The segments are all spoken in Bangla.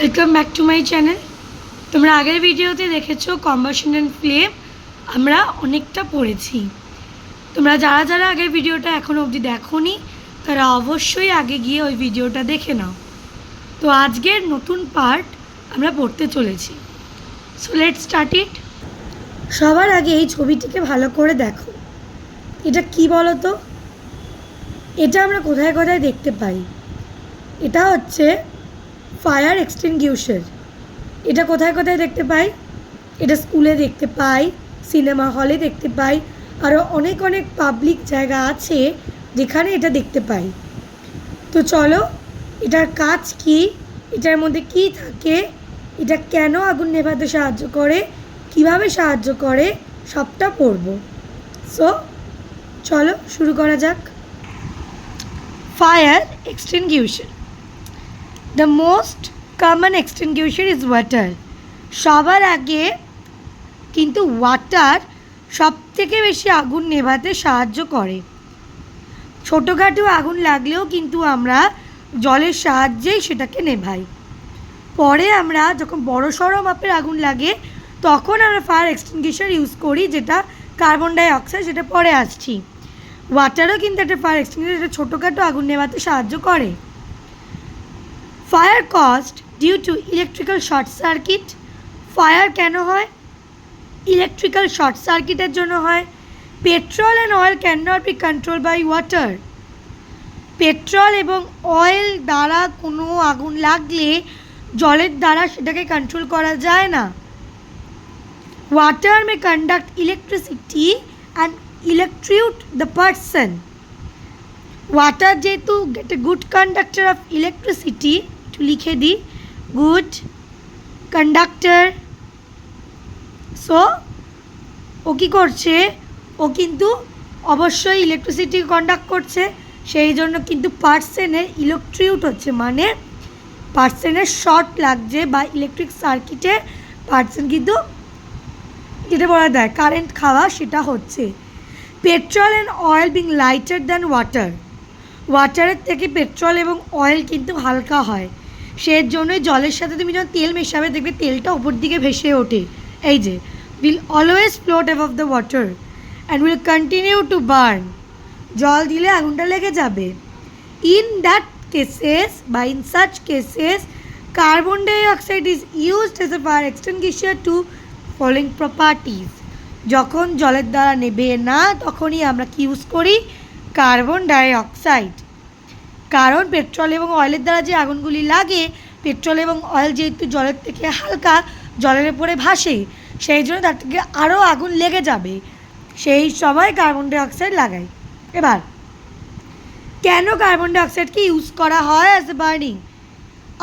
Welcome back to my channel. তোমরা আগের ভিডিওতে দেখেছো কম্বাশন অ্যান্ড ফ্লেম আমরা অনেকটা পড়েছি। তোমরা যারা যারা আগের ভিডিওটা এখনও অবধি দেখোনি তারা অবশ্যই আগে গিয়ে ওই ভিডিওটা দেখে নাও। তো আজকের নতুন পার্ট আমরা পড়তে চলেছি। So let's start it. সবার আগে এই ছবিটিকে ভালো করে দেখো। এটা কি বলো তো? এটা আমরা কোথায় কোথায় দেখতে পাই? এটা হচ্ছে ফায়ার এক্সটিংগুইশার। এটা কোথায় কোথায় দেখতে পাই? এটা স্কুলে দেখতে পাই, সিনেমা হলে দেখতে পাই, আরও অনেক অনেক পাবলিক জায়গা আছে যেখানে এটা দেখতে পাই। তো চলো, এটার কাজ কি, এটার মধ্যে কি থাকে, এটা কেন আগুন নেভাতে সাহায্য করে, কিভাবে সাহায্য করে, সবটা পড়ব। সো চলো শুরু করা যাক। Fire extinguisher. The most common extinguisher is water. সবার আগে কিন্তু ওয়াটার সব থেকে বেশি আগুন নেভাতে সাহায্য করে। ছোটোখাটো আগুন লাগলেও কিন্তু আমরা জলের সাহায্যেই সেটাকে নেভাই। পরে আমরা যখন বড়সড় মাপের আগুন লাগে তখন আমরা ফায়ার এক্সটিংগুইশার ইউজ করি, যেটা কার্বন ডাই অক্সাইড, যেটা পরে আসছি। ওয়াটারও কিন্তু একটা ফায়ার এক্সটিংগুইশার, যেটা ছোটোখাটো আগুন নেভাতে সাহায্য করে। Fire caused due to electrical short circuit. Fire কেন হয়? ইলেকট্রিক্যাল শর্ট সার্কিটের জন্য হয়। Petrol and oil can not be control by water. Petrol এবং অয়েল দ্বারা কোনো আগুন লাগলে জলের দ্বারা সেটাকে কন্ট্রোল করা যায় না। Water may conduct electricity and electrocute the person. Water যেহেতু একটা গুড কন্ডাক্টর অফ ইলেকট্রিসিটি, একটু লিখে দিই, গুড কন্ডাক্টর। সো ও কী করছে? ও কিন্তু অবশ্যই ইলেকট্রিসিটি কন্ডাক্ট করছে, সেই জন্য কিন্তু পার্সনের ইলেকট্রিউট হচ্ছে, মানে পার্সনের শর্ট লাগছে বা ইলেকট্রিক সার্কিটে পার্সন কিন্তু যেটা বলা যায় কারেন্ট খাওয়া, সেটা হচ্ছে। Petrol and oil being lighter than water. ওয়াটারের থেকে পেট্রোল এবং অয়েল কিন্তু হালকা হয়, সেই জন্যই জলের সাথে তুমি যখন তেল মেশাবে দেখবে তেলটা উপর দিকে ভেসে ওঠে। এই যে will always float above the water and will continue to burn. জল দিলে আগুনটা লেগে যাবে। ইন দ্যাট কেসেস বা in such cases carbon dioxide is used as a fire extinguisher to following properties. যখন জলের দ্বারা নেবে না তখনই আমরা কি ইউজ করি? Carbon die oxide. কারণ পেট্রোল এবং অয়েলের দ্বারা যে আগুনগুলি লাগে, পেট্রোল এবং অয়েল যেহেতু জলের থেকে হালকা, জলের উপরে ভাসে, সেই জন্য তার থেকে আরও আগুন লেগে যাবে, সেই সময় কার্বন ডাই অক্সাইড লাগাই। এবার কেন কার্বন ডাই অক্সাইডকে ইউজ করা হয় অ্যাজ এ বার্নিং?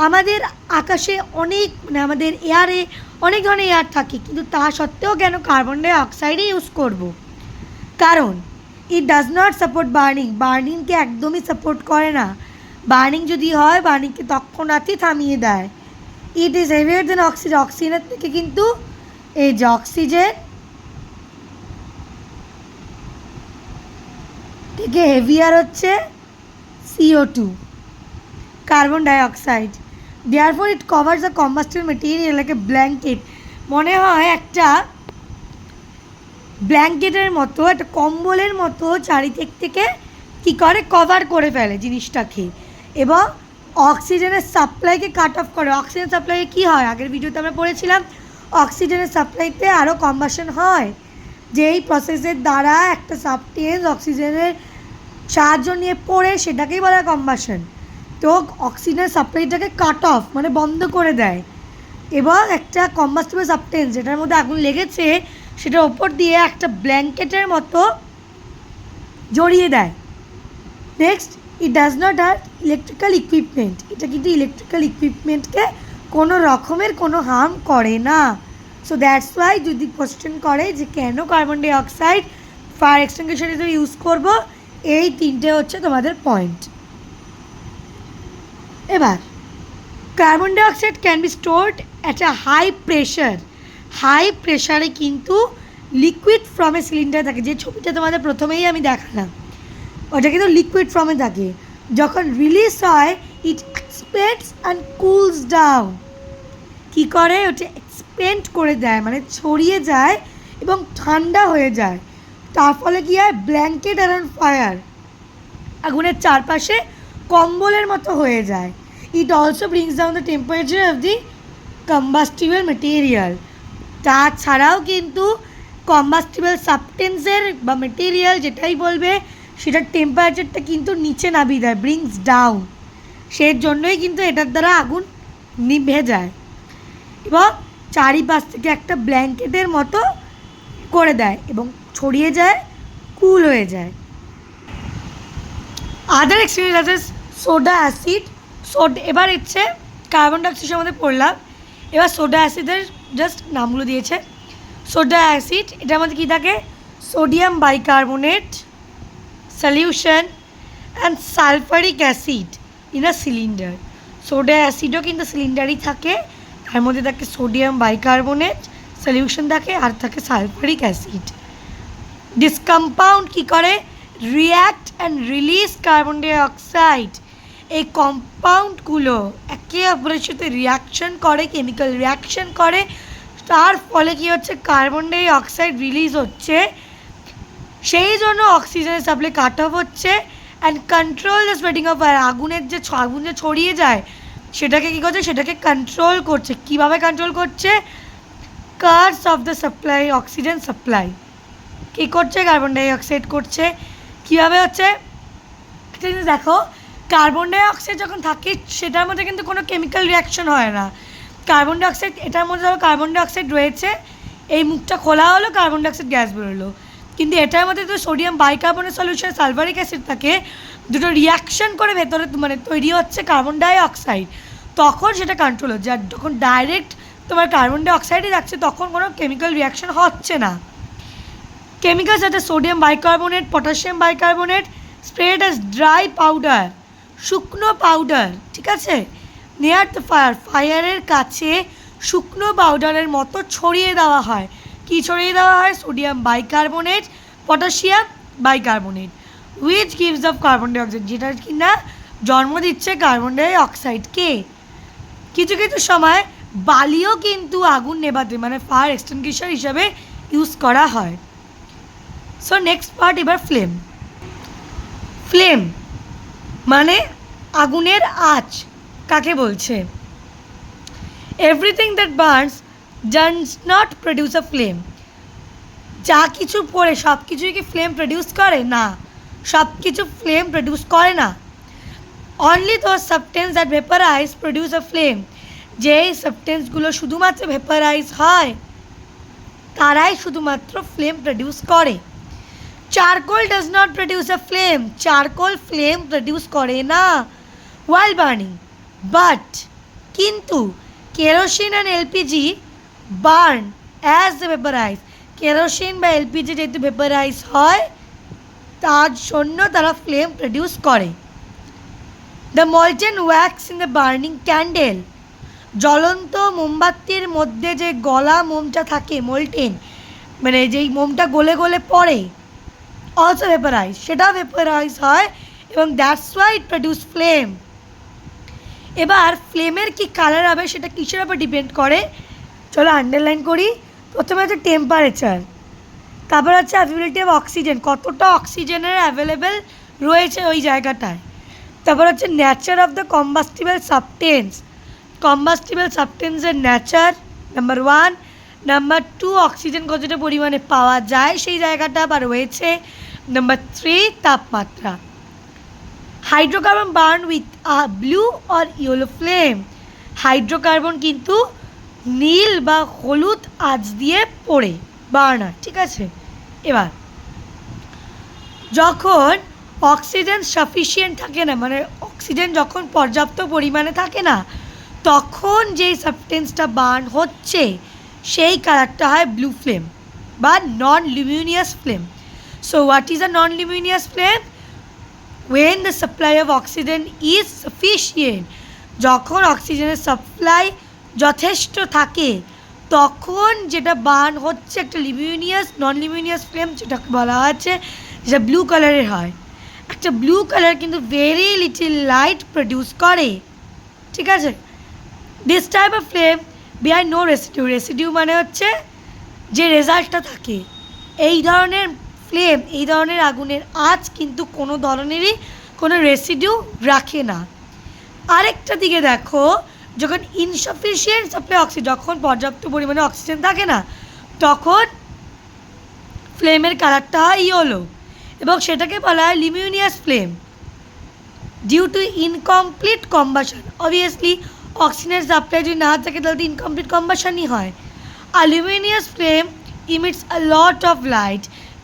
আমাদের আকাশে অনেক, মানে আমাদের এয়ারে অনেক ধরনের এয়ার থাকে, কিন্তু তা সত্ত্বেও কেন কার্বন ডাই অক্সাইডে ইউজ করব? কারণ it does not support burning. বার্নিংকে একদমই সাপোর্ট করে না। বার্নিং যদি হয়, বার্নিংকে তৎক্ষণাৎই থামিয়ে দেয়। It is heavier than oxygen. অক্সিজেনের থেকে কিন্তু এই যে অক্সিজেন থেকে হেভিয়ার হচ্ছে CO2, carbon dioxide. Therefore it covers the combustible material like a blanket. মনে হয় একটা ব্ল্যাঙ্কেটের মতো, একটা কম্বলের মতো চারিদিক থেকে কী করে কভার করে ফেলে জিনিসটাকে, এবং অক্সিজেনের সাপ্লাইকে কাট অফ করে। অক্সিজেন সাপ্লাইয়ে কী হয়? আগের ভিডিওতে আমরা পড়েছিলাম অক্সিজেনের সাপ্লাইতে আরও কম্বাশন হয়, যেই প্রসেসের দ্বারা একটা সাবস্টেন্স অক্সিজেনের সাহায্য নিয়ে পড়ে, সেটাকেই বলা হয় কম্বাশন। তো অক্সিজেনের সাপ্লাইটাকে কাট অফ মানে বন্ধ করে দেয়, এবং একটা কম্বাস্টেবল সাবস্টেন্স যেটার মধ্যে আগুন লেগেছে সেটার ওপর দিয়ে একটা ব্ল্যাঙ্কেটের মতো জড়িয়ে দেয়। Next, it does not have electrical equipment. এটা কিন্তু ইলেকট্রিক্যাল ইকুইপমেন্টকে কোনো রকমের কোনো হার্ম করে না। সো দ্যাটস ওয়াই যদি কোশ্চেন করে যে কেন carbon dioxide fire extinguisher হিসেবে ইউজ করব, এই তিনটে হচ্ছে তোমাদের পয়েন্ট। এবার carbon dioxide can be stored at a high pressure. High প্রেশারে কিন্তু লিকুইড ফর্মে সিলিন্ডার থাকে, যে ছবিটা তোমাদের প্রথমেই আমি দেখালাম, ওটা কিন্তু লিকুইড ফর্মে থাকে। যখন রিলিজ হয় ইট এক্সপেন্ডস অ্যান্ড কুলস ডাউন। কী করে, ওটা এক্সপেন্ড করে দেয়, মানে ছড়িয়ে যায় এবং ঠান্ডা হয়ে যায়। তার ফলে কী হয়, ব্ল্যাঙ্কেট অ্যারাউন্ড ফায়ার, আগুনের চারপাশে কম্বলের মতো হয়ে যায়। It also brings down the temperature of the combustible material. তাছাড়াও কিন্তু কম্বাস্টিবল সাবস্টেন্সের বা মেটেরিয়াল যেটাই বলবে সেটার টেম্পারেচারটা কিন্তু নিচে নামিয়ে দেয়, ব্রিংস ডাউন। সেই জন্যই কিন্তু এটার দ্বারা আগুন নিভে যায় এবং চারিপাশ থেকে একটা ব্ল্যাঙ্কেটের মতো করে দেয় এবং ছড়িয়ে যায়, কুল হয়ে যায়। আদার এক্সপিরিয়েন্স আছে সোডা অ্যাসিড। এবার হচ্ছে কার্বন ডাইঅক্সাইড আমাদের পড়লাম, এবার সোডা অ্যাসিডের জাস্ট নামগুলো দিয়েছে। সোডা অ্যাসিড, এটার মধ্যে কী থাকে, sodium bicarbonate solution and sulphuric acid in a cylinder. Soda অ্যাসিডও কিন্তু সিলিন্ডারই থাকে, তার মধ্যে থাকে সোডিয়াম বাইকার্বনেট সলিউশন থাকে আর থাকে সালফারিক অ্যাসিড। দিস কম্পাউন্ড কী করে, react and release carbon dioxide. এই কম্পাউন্ডগুলো একে অপরের সাথে রিয়াকশন করে, কেমিক্যাল রিয়াকশন করে, তার ফলে কী হচ্ছে, কার্বন ডাইঅক্সাইড রিলিজ হচ্ছে, সেই জন্য অক্সিজেনের সাপ্লাই কাট অফ হচ্ছে and control the spreading of fire. আগুন যে ছড়িয়ে যায় সেটাকে কী করছে, সেটাকে কন্ট্রোল করছে। কীভাবে কন্ট্রোল করছে, curse of the supply, oxygen supply কী করছে, কার্বন ডাইঅক্সাইড করছে। কীভাবে হচ্ছে, একটা জিনিস দেখো, কার্বন ডাইঅক্সাইড যখন থাকে সেটার মধ্যে কিন্তু কোনো কেমিক্যাল রিয়াকশন হয় না। কার্বন ডাইঅক্সাইড, এটার মধ্যে ধরো কার্বন ডাইঅক্সাইড রয়েছে, এই মুখটা খোলা হলো, কার্বন ডাইঅক্সাইড গ্যাস বেরোলো, কিন্তু এটার মধ্যে তো sodium bicarbonate solution sulphuric acid থাকে, দুটো রিয়াকশন করে ভেতরে মানে তৈরি হচ্ছে কার্বন ডাইঅক্সাইড, তখন সেটা কন্ট্রোল হচ্ছে। আর যখন ডাইরেক্ট তোমার কার্বন ডাইঅক্সাইডই যাচ্ছে তখন কোনো কেমিক্যাল রিয়াকশন হচ্ছে না। কেমিক্যালস আছে sodium bicarbonate, potassium bicarbonate spread as dry powder, শুকনো পাউডার, ঠিক আছে, নিয়ার দ্য ফায়ার, ফায়ারের কাছে শুকনো পাউডারের মতো ছড়িয়ে দেওয়া হয়। কি ছড়িয়ে দেওয়া হয়, sodium bicarbonate, potassium bicarbonate, which gives of carbon dioxide, যেটা কি না জন্ম দিচ্ছে কার্বন ডাইঅক্সাইডকে। কিছু কিছু সময় বালিও কিন্তু আগুন নেভাতে মানে ফায়ার এক্সটিংগুইশার হিসাবে ইউজ করা হয়। সো নেক্সট পার্ট, এবার ফ্লেম। ফ্লেম মানে আগুনের আঁচ কাকে বলছে, everything that burns does not produce a flame. যা কিছু পড়ে সব কিছুই কি ফ্লেম প্রডিউস করে না, সব কিছু ফ্লেম প্রডিউস করে না। Only those substance that vaporize produce a flame, যেই সাবস্টেন্সগুলো শুধুমাত্র ভেপারাইজ হয় তারাই শুধুমাত্র ফ্লেম প্রডিউস করে। Charcoal does not produce a flame, charcoal flame produce করে না while burning, but কিন্তু kerosene and LPG burn as the vaporize, kerosene বা এলপিজি যেহেতু ভেপারাইজ হয় তার জন্য তারা ফ্লেম প্রডিউস করে। The molten wax in the burning candle, জ্বলন্ত মোমবাতির মধ্যে যে গলা মোমটা থাকে, মোল্টেন মানে যেই মোমটা গলে গলে পড়ে, অলসো ভেপারাইজ, সেটাও ভেপারাইজ হয় এবং that's why it produce flame. এবার ফ্লেমের কি কালার হবে সেটা কিসের উপর ডিপেন্ড করে, চলো আন্ডারলাইন করি। প্রথমে হচ্ছে টেম্পারেচার, তারপর হচ্ছে অ্যাভেলেবিলিটি অফ অক্সিজেন, কতটা অক্সিজেনের অ্যাভেলেবেল রয়েছে ওই জায়গাটায়, তারপর হচ্ছে nature of the combustible substance, combustible সাবস্টেন্সের নেচার নাম্বার 1, নাম্বার 2 অক্সিজেন কতটা পরিমাণে পাওয়া যায় সেই জায়গাটা বা রয়েছে, নাম্বার 3 তাপমাত্রা। Hydrocarbon burn with a blue or yellow flame, hydrocarbon কিন্তু নীল বা হলুদ আঁচ দিয়ে পড়ে বার্ন হয়, ঠিক আছে। এবার যখন অক্সিজেন সাফিসিয়েন্ট থাকে না, মানে অক্সিজেন যখন পর্যাপ্ত পরিমাণে থাকে না, তখন যেই সাবস্টেন্সটা বার্ন হচ্ছে সেই কালারটা হয় ব্লু ফ্লেম বা non luminous flame. So what is a non luminous flame, when the supply of oxygen is sufficient, যখন অক্সিজেনের সাপ্লাই যথেষ্ট থাকে তখন যেটা বার্ন হচ্ছে একটা লিউমিনিয়াস নন লিউমিনিয়াস ফ্লেম, যেটাকে বলা হচ্ছে যেটা ব্লু কালারের হয়। একটা ব্লু কালার কিন্তু ভেরি লিটিল লাইট প্রডিউস করে, ঠিক আছে। This type of flame behind no residue. Residue মানে হচ্ছে যে রেজাল্টটা থাকে। এই ধরনের ফ্লেম, এই ধরনের আগুনের আঁচ কিন্তু কোনো ধরনেরই কোনো রেসিডিউ রাখে না। আরেকটা দিকে দেখো, যখন ইনসাফিসিয়েন্ট সাপ্লাই অক্সিজেন, যখন পর্যাপ্ত পরিমাণে অক্সিজেন থাকে না, তখন ফ্লেমের কালারটা হয় ইয়েলো, এবং সেটাকে বলা হয় luminous flame due to incomplete combustion. Obviously অক্সিজেনের সাপ্লাই যদি না থাকে তাহলে তো ইনকমপ্লিট কম্বাশনই হয়। আর luminous flame emits a lot of light.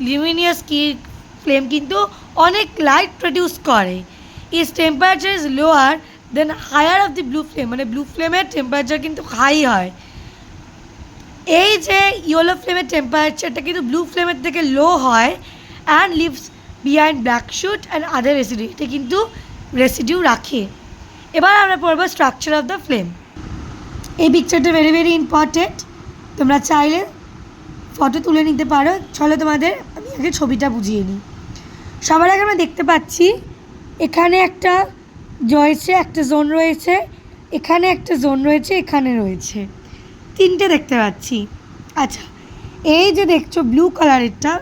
Luminous কি ফ্লেম কিন্তু অনেক লাইট প্রডিউস করে। Its temperature is lower than higher of the blue flame, মানে ব্লু ফ্লেমের টেম্পারেচার কিন্তু হাই হয়। এই যে ইয়েলো ফ্লেমের টেম্পারেচারটা কিন্তু ব্লু ফ্লেমের থেকে লো হয় and leaves behind black soot and other residue. এটা কিন্তু রেসিডিউ রাখে। এবার আমরা পড়বো স্ট্রাকচার অফ দ্য ফ্লেম। এই পিকচারটা ভেরি ভেরি ইম্পর্টেন্ট, তোমরা চাইলে ফটো তুলে নিতে পারো। চলো তোমাদের আমি আগে ছবিটা বুঝিয়ে নিই। সবার আগে আমরা দেখতে পাচ্ছি এখানে একটা রয়েছে, একটা জোন রয়েছে, এখানে একটা জোন রয়েছে, এখানে রয়েছে, তিনটে দেখতে পাচ্ছি। আচ্ছা, এই যে দেখছো ব্লু কালারেরটা,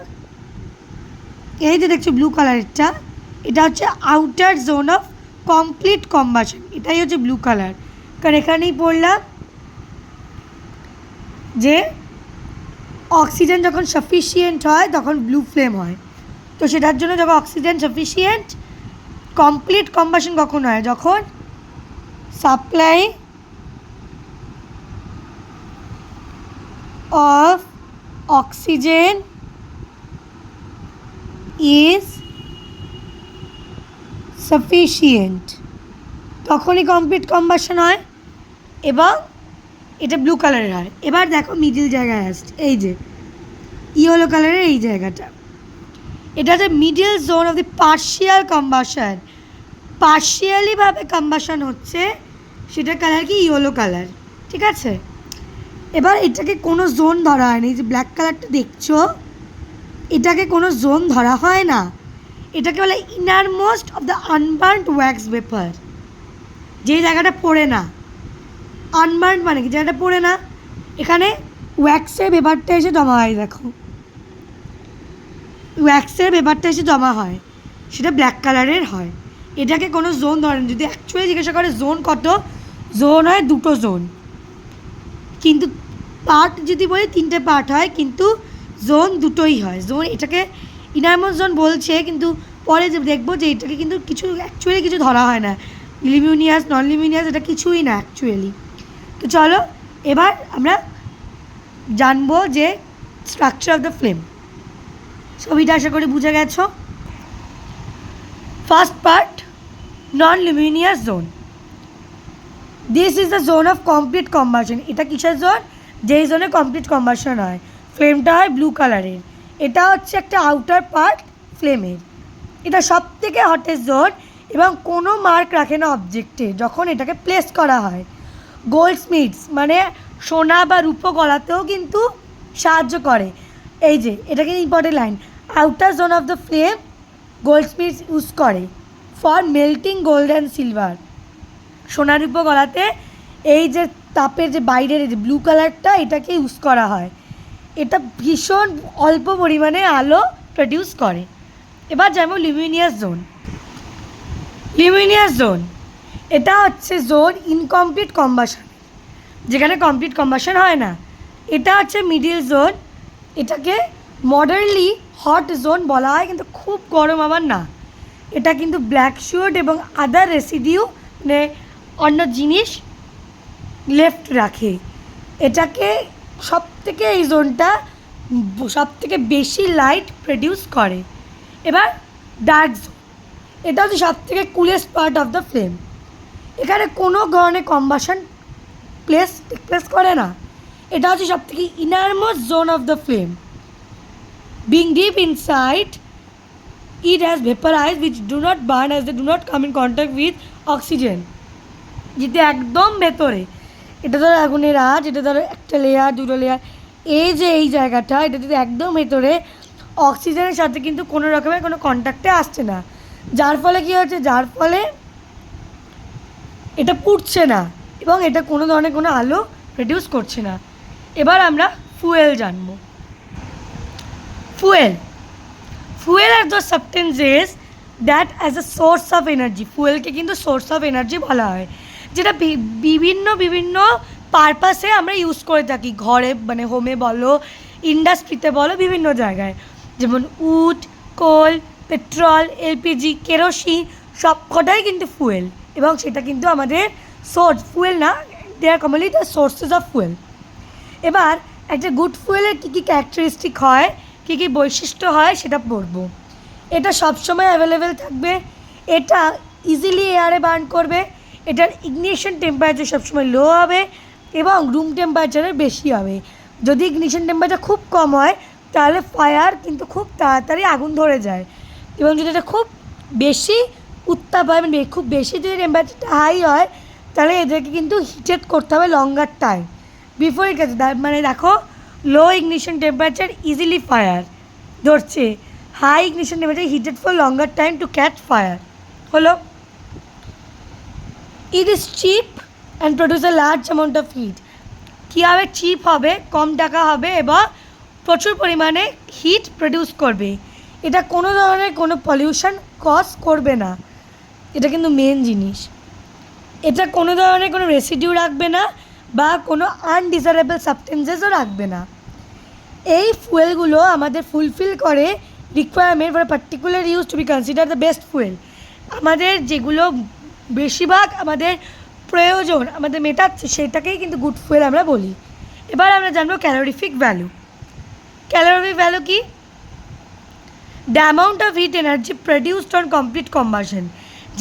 এই যে দেখছো ব্লু কালারেরটা, এটা হচ্ছে outer zone of complete combustion. এটাই হচ্ছে ব্লু কালার, কারণ এখানেই পড়লাম যে অক্সিজেন যখন সাফিসিয়েন্ট হয় তখন ব্লু ফ্লেম হয়। তো সেটার জন্য যখন অক্সিজেন সাফিসিয়েন্ট, কমপ্লিট কম্বাশন কখন হয়? যখন supply of oxygen is sufficient, তখনই কমপ্লিট কম্বাশন হয় এবং এটা ব্লু কালারের হয়। এবার দেখো মিডিল জায়গায় আসছে, এই যে ইয়েলো কালারের এই জায়গাটা, এটা হচ্ছে middle zone of the partial combustion. পার্শিয়ালিভাবে কম্বাশন হচ্ছে, সেটার কালার কি ইয়েলো কালার, ঠিক আছে। এবার এটাকে কোনো জোন ধরা হয়নি, যে ব্ল্যাক কালারটা দেখছো এটাকে কোনো জোন ধরা হয় না। এটাকে বলে innermost of the unburned wax vapour, যেই জায়গাটা পড়ে না। আনবার্নড মানে কি? জায়গাটা পড়ে না, এখানে ওয়্যাক্সের ভেপারটা এসে জমা হয়। দেখো ওয়্যাক্সের ভেপারটা এসে জমা হয়, সেটা ব্ল্যাক কালারের হয়। এটাকে কোনো জোন ধরেন। যদি অ্যাকচুয়ালি জিজ্ঞাসা করে জোন কত, জোন হয় দুটো জোন, কিন্তু পার্ট যদি বলি তিনটে পার্ট হয়, কিন্তু জোন দুটোই হয়। জোন এটাকে ইনারমোস্ট জোন বলছে, কিন্তু পরে যে দেখবো যে এটাকে কিন্তু কিছু অ্যাকচুয়ালি কিছু ধরা হয় না, লিমিউনিয়াস নন লিমিউনিয়াস এটা কিছুই না অ্যাকচুয়ালি। তো চলো এবার আমরা জানবো যে স্ট্রাকচার অফ দ্য ফ্লেম। ছবিটা আশা করি বুঝে গেছো। First part, non luminous zone. This is the zone of complete combustion. এটা কিসের জোন? যেই জোনে কমপ্লিট কম্বাশন হয়। ফ্লেমটা হয় ব্লু কালারের। এটা হচ্ছে একটা আউটার পার্ট ফ্লেমের। এটা সব থেকে হটেস্ট জোন এবং কোনো মার্ক রাখে না অবজেক্টে যখন এটাকে প্লেস করা হয়। গোল্ড স্মিথস মানে সোনা বা রূপো গলাতেও কিন্তু সাহায্য করে। এই যে এটাকে important line, outer zone of the flame goldsmiths use করে for melting gold and silver. সোনা রূপো গলাতে এই যে তাপের যে বাইরের এই যে ব্লু কালারটা, এটাকে ইউজ করা হয়। এটা ভীষণ অল্প পরিমাণে আলো প্রডিউস করে। এবার যেমন লিমিউনিয়াস জোন। লিমিউনিয়াস জোন এটা হচ্ছে জোন ইনকমপ্লিট কম্বাশন, যেখানে কমপ্লিট কম্বাশন হয় না। এটা হচ্ছে মিডিল জোন। এটাকে মডার্নলি হট জোন বলা হয়, কিন্তু খুব গরম আবার না। এটা কিন্তু ব্ল্যাক শুট এবং আদার রেসিডিউ মানে অন্য জিনিস লেফট রাখে। এটাকে সব থেকে এই জোনটা সব থেকে বেশি লাইট প্রডিউস করে। এবার ডার্ক জোন, এটা হচ্ছে সব থেকে coolest part of the flame. এখানে কোনো ধরনের কম্বাশন প্লেস করে না। এটা হচ্ছে সব থেকে innermost zone of the flame. Being deep inside it has vaporized which do not burn as they do not come in contact with oxygen. যেটা একদম ভেতরে, এটা ধরো আগুনের আঁচ, এটা ধরো একটা লেয়ার দুটো লেয়ার, এই যে এই জায়গাটা এটা যদি একদম ভেতরে, অক্সিজেনের সাথে কিন্তু কোনো রকমের কোনো কন্ট্যাক্টে আসছে না, যার ফলে কী হচ্ছে, যার ফলে এটা পুড়ছে না এবং এটা কোনো ধরনের কোনো আলো প্রডিউস করছে না। এবার আমরা ফুয়েল জানব। Fuel are the substances that as a source of energy, ফুয়েলকে কিন্তু সোর্স অফ এনার্জি বলা হয়, যেটা বিভিন্ন বিভিন্ন পারপাসে আমরা ইউজ করে থাকি, ঘরে মানে হোমে বলো, ইন্ডাস্ট্রিতে বলো, বিভিন্ন জায়গায়, যেমন wood, coal, petrol, LPG, kerosene, সব কটাই কিন্তু ফুয়েল, এবং সেটা কিন্তু আমাদের সোর্স, ফুয়েল না, they are commonly the sources of fuel. এবার একটা গুড ফুয়েলের কী কী ক্যারেক্টারিস্টিক হয়, কী কী বৈশিষ্ট্য হয় সেটা পড়ব। এটা সবসময় অ্যাভেলেবেল থাকবে, এটা ইজিলি এয়ারে বার্ন করবে, এটার ইগনিশন টেম্পারেচার সবসময় লো হবে এবং রুম টেম্পারেচারের বেশি হবে। যদি ইগনিশন টেম্পারেচার খুব কম হয় তাহলে ফায়ার কিন্তু খুব তাড়াতাড়ি আগুন ধরে যায়, এবং যদি এটা খুব বেশি উত্তাপ হয়, মানে খুব বেশি যদি টেম্পারেচারটা হাই হয় তাহলে এদেরকে কিন্তু হিটেড করতে হবে লঙ্গার টাইম বিফোর ইট গেছে, মানে দেখো low ignition temperature easily fire ধরছে, high ignition temperature heated for longer time to catch fire হলো। It is cheap and produce a large amount of heat, কীভাবে চিপ হবে, কম টাকা হবে এবং প্রচুর পরিমাণে হিট প্রডিউস করবে। এটা কোনো ধরনের কোনো পলিউশন কজ করবে না, এটা কিন্তু মেন জিনিস। এটা কোনো ধরনের কোনো রেসিডিউ রাখবে না বা কোনো আনডিজারেবল সাবস্টেন্সেসও রাখবে না। এই ফুয়েলগুলো আমাদের ফুলফিল করে requirement for particular use to be consider the best fuel. আমাদের যেগুলো বেশিরভাগ আমাদের প্রয়োজন আমাদের মেটাচ্ছে সেটাকেই কিন্তু গুড ফুয়েল আমরা বলি। এবার আমরা জানবো ক্যালোরিফিক ভ্যালু। ক্যালোরিফিক ভ্যালু কি? The amount of hit energy produced on complete combustion,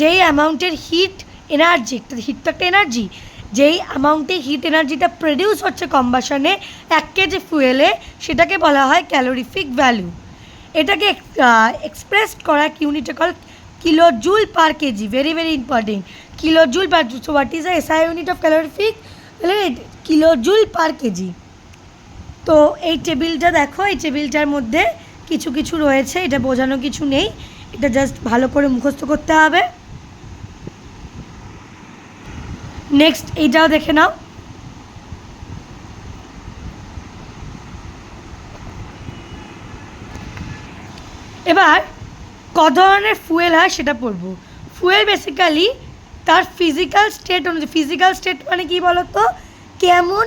যেই অ্যামাউন্টের হিট এনার্জি, হিট তো একটা এনার্জি, যেই অ্যামাউন্টে হিট এনার্জিটা প্রডিউস হচ্ছে কম্বাশনে 1 কেজি ফুয়েলে, সেটাকে বলা হয় ক্যালোরিফিক ভ্যালু। এটাকে এক্সপ্রেস করা ইউনিটে call kilo joule per KG, very very important, kilo joule per. So what is the SI unit of calorific? Kilo joule per KG. তো এই টেবিলটা দেখো, এই টেবিলটার মধ্যে কিছু কিছু রয়েছে, এটা বোঝানো কিছু নেই, এটা জাস্ট ভালো করে মুখস্থ করতে হবে। নেক্সট এইটাও দেখে নাও। এবার ক ধরনের ফুয়েল হয় সেটা পড়বো। ফুয়েল বেসিক্যালি তার ফিজিক্যাল স্টেট অনুযায়ী, ফিজিক্যাল স্টেট মানে কি বলো তো, কেমন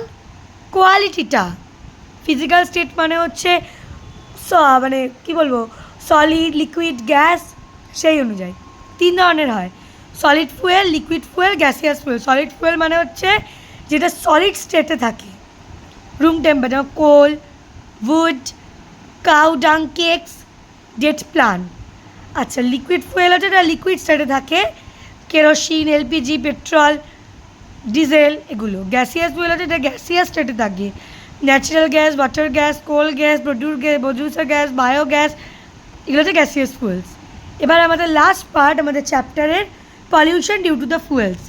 কোয়ালিটিটা। ফিজিক্যাল স্টেট মানে হচ্ছে মানে কি বলবো, সলিড, লিকুইড, গ্যাস, সেই অনুযায়ী 3 ধরনের হয়: solid fuel, liquid fuel, gaseous fuel. Solid fuel মানে হচ্ছে যেটা সলিড স্টেটে থাকে, রুম টেম্পারেচার, যেমন coal, wood, cow dung cakes, dead plant. আচ্ছা, লিকুইড ফুয়েল হচ্ছে এটা লিকুইড স্টেটে থাকে, কেরোসিন, এলপিজি, পেট্রোল, ডিজেল, এগুলো। গ্যাসিয়াস ফুয়েল হচ্ছে এটা গ্যাসিয়াস স্টেটে থাকে, natural gas, water gas, coal gas, producer gas, biogas, এগুলো হচ্ছে গ্যাসিয়াস ফুয়েলস। এবার আমাদের লাস্ট পার্ট আমাদের চ্যাপ্টারের, pollution due to the fuels.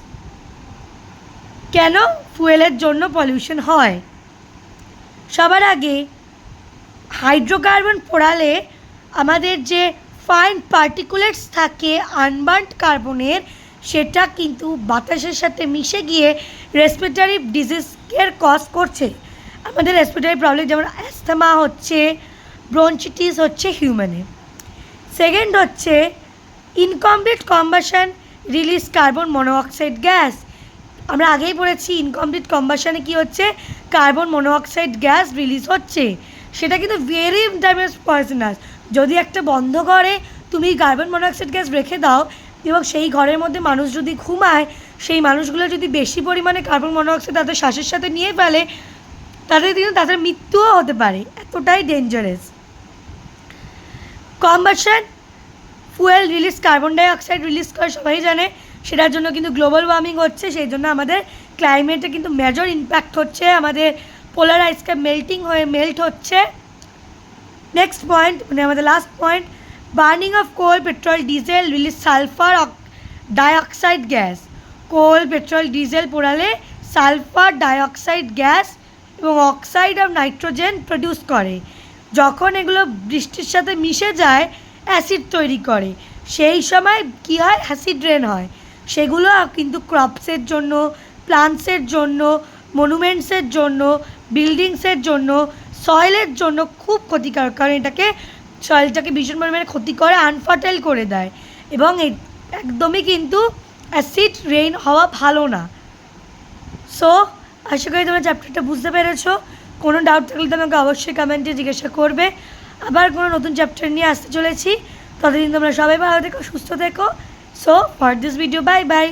কেন ফুয়েলের জন্য পলিউশন হয়? সবার আগে হাইড্রোকার্বন পোড়ালে আমাদের যে ফাইন পার্টিকুলেটস থাকে আনবার্নড কার্বনের, সেটা কিন্তু বাতাসের সাথে মিশে গিয়ে রেসপিরেটরি ডিজিজের কজ করছে। আমাদের রেসপিরেটরি প্রবলেম যেমন অ্যাস্থমা হচ্ছে, ব্রনচিটিস হচ্ছে হিউম্যানে। সেকেন্ড হচ্ছে incomplete combustion release carbon monoxide gas. আমরা আগেই পড়েছি ইনকমপ্লিট কম্বাশনে কী হচ্ছে, কার্বন মনোঅক্সাইড গ্যাস রিলিজ হচ্ছে। সেটা কিন্তু ভেরি ডেঞ্জারাস পয়জনাস। যদি একটা বন্ধ ঘরে তুমি কার্বন মনোঅক্সাইড গ্যাস রেখে দাও এবং সেই ঘরের মধ্যে মানুষ যদি ঘুমায়, সেই মানুষগুলো যদি বেশি পরিমাণে কার্বন মনোঅক্সাইড তাদের শ্বাসের সাথে নিয়ে ফেলে, তাদের মৃত্যুও হতে পারে, এতটাই dangerous. Combustion fuel release carbon dioxide release করে সবাই জানে, সেটার জন্য কিন্তু গ্লোবাল ওয়ার্মিং হচ্ছে, সেই জন্য আমাদের ক্লাইমেটে কিন্তু মেজর ইম্প্যাক্ট হচ্ছে, আমাদের পোলার আইস ক্যাপ মেল্ট হচ্ছে। নেক্সট পয়েন্ট, মানে আমাদের last point, burning of coal, petrol, diesel release sulphur dioxide gas. Coal, petrol, diesel পোড়ালে সালফার ডাইঅক্সাইড গ্যাস এবং অক্সাইড অফ নাইট্রোজেন প্রডিউস করে। যখন এগুলো বৃষ্টির সাথে মিশে যায় অ্যাসিড তৈরি করে, সেই সময় কী হয়, অ্যাসিড রেন হয়। সেগুলো কিন্তু ক্রপসের জন্য, প্লান্টসের জন্য মনুমেন্টসের জন্য, বিল্ডিংসের জন্য, সয়েলের জন্য খুব ক্ষতিকারক, কারণ এটাকে সয়েলটাকে ভীষণ পরিমাণে ক্ষতি করে, আনফার্টাইল করে দেয়, এবং একদমই কিন্তু অ্যাসিড রেইন হওয়া ভালো না। সো আশা করি তোমরা চ্যাপ্টারটা বুঝতে পেরেছো। কোনো ডাউট থাকলে তোমাকে অবশ্যই কমেন্টে জিজ্ঞাসা করবে। আবার কোনো নতুন চ্যাপ্টার নিয়ে আসতে চলেছি, ততদিন তোমরা সবাই ভালো থেকো, সুস্থ থেকো। So for this video, bye bye.